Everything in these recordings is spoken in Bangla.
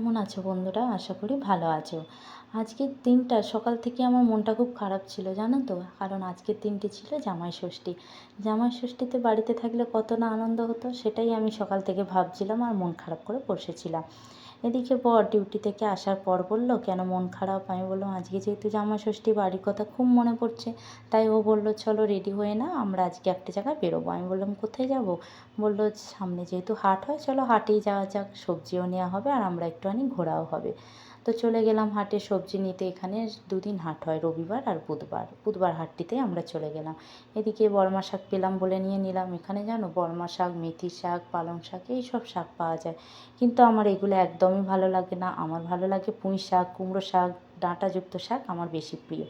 কেমন আছো বন্ধুরা? আশা করি ভালো আছো। আজকের দিনটা সকাল থেকে আমার মনটা খুব খারাপ ছিল, জানো তো? কারণ আজকের দিনটি ছিল জামাই ষষ্ঠী। জামাই ষষ্ঠীতে বাড়িতে থাকলে কত না আনন্দ হতো, সেটাই আমি সকাল থেকে ভাবছিলাম আর মন খারাপ করে বসেছিলাম। এদিকে বর ডিউটি থেকে আসার পর বলল, কেন মন খারাপ? আমি বললাম, আজকে যেহেতু জামাই ষষ্ঠী, বাড়ির কথা খুব মনে পড়ছে। তাই ও বলল, চলো রেডি হয়ে না, আমরা আজকে একটা জায়গায় বেরোবো। আমি বললাম, কোথায় যাব? বললো, সামনে যেহেতু হাট হয়, চলো হাটেই যাওয়া যাক, সবজিও নেওয়া হবে আর আমরা একটুখানি ঘোরাও হবে। তো চলে গেলাম হাটে সবজি নিতে। এখানে দুদিন হাট হয়, রবিবার আর বুধবার। বুধবার হাটটিতে আমরা চলে গেলাম। এদিকে বর্মা শাক পেলাম বলে নিয়ে নিলাম। এখানে জানো, বর্মা শাক, মেথি শাক, পালং শাক, এই সব শাক পাওয়া যায়। কিন্তু আমার এগুলো একদমই ভালো লাগে না। আমার ভালো লাগে পুঁই শাক, কুমড়ো শাক, ডাঁটাযুক্ত শাক আমার বেশি প্রিয়।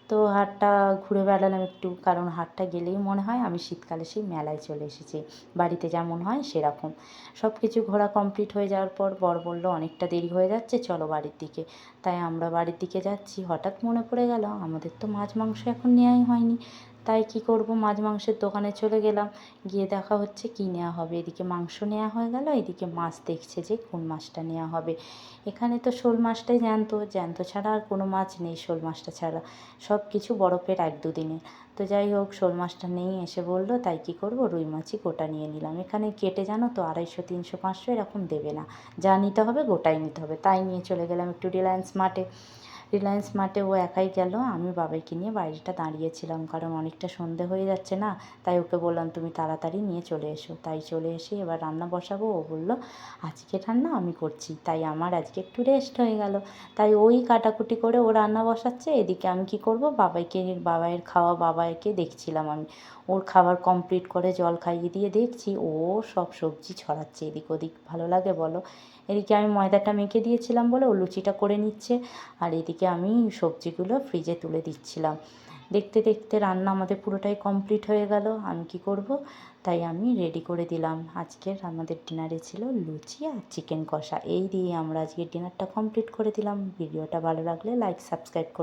তো হাটটা ঘুরে বেড়ালাম একটু, কারণ হাটটা গেলেই মনে হয় আমি শীতকালে সেই মেলায় চলে এসেছি। বাড়িতে যেমন হয় সেরকম। সব কিছু ঘোরা কমপ্লিট হয়ে যাওয়ার পর বর বলল, অনেকটা দেরি হয়ে যাচ্ছে, চলো বাড়ির দিকে। তাই আমরা বাড়ির দিকে যাচ্ছি। হঠাৎ মনে পড়ে গেল, আমাদের তো মাছ মাংস এখন নেওয়াই হয়নি। তাই কি করব, মাছ মাংসের দোকানে চলে গেলাম। গিয়ে দেখা হচ্ছে কী নেওয়া হবে। এদিকে মাংস নেওয়া হয়ে গেল, এদিকে মাছ দেখছে যে কোন মাছটা নেওয়া হবে। এখানে তো শোল মাছটাই জ্যান্ত, জ্যান্ত ছাড়া আর কোনো মাছ নেই শোল মাছটা ছাড়া। সব কিছু বরফের 1-2 দিনে। তো যাই হোক, শোল মাছটা নেই এসে বললো, তাই কি করব, রুই মাছই গোটা নিয়ে নিলাম। এখানে কেটে জানো তো 250, 300, 500 এরকম দেবে না। যা নিতে হবে গোটাই নিতে হবে। তাই নিয়ে চলে গেলাম একটু রিলায়েন্স মার্টে। রিলায়েন্স মার্টে ও একাই গেল, আমি বাবাইকে নিয়ে বাইরেটা দাঁড়িয়েছিলাম, কারণ অনেকটা সন্ধে হয়ে যাচ্ছে না। তাই ওকে বললাম, তুমি তাড়াতাড়ি নিয়ে চলে এসো। তাই চলে এসে এবার রান্না বসাবো। ও বলল, আজকে রান্না আমি করছি। তাই আমার আজকে একটু রেস্ট হয়ে গেল। তাই ওই কাটাকুটি করে ও রান্না বসাচ্ছে, এদিকে আমি কি করব, বাবাইয়ের খাওয়া, বাবাইকে দেখছিলাম আমি। ওর খাবার কমপ্লিট করে জল খাইয়ে দিয়ে দেখছি ও সব সবজি ছড়াচ্ছে এদিক ওদিক। ভালো লাগে বলো? এদিকে আমি ময়দাটা মেখে দিয়েছিলাম বলে ও লুচিটা করে নিচ্ছে, আর এদিকে আমি সবজিগুলো ফ্রিজে তুলে দিচ্ছিলাম। দেখতে দেখতে রান্না আমাদের পুরোটাই কমপ্লিট হয়ে গেল। আমি কি করব, তাই আমি রেডি করে দিলাম। আজকের আমাদের ডিনারে ছিল লুচি আর চিকেন কষা। এই দিয়ে আমরা আজকের ডিনারটা কমপ্লিট করে দিলাম। ভিডিওটা ভালো লাগলে লাইক সাবস্ক্রাইব করুন।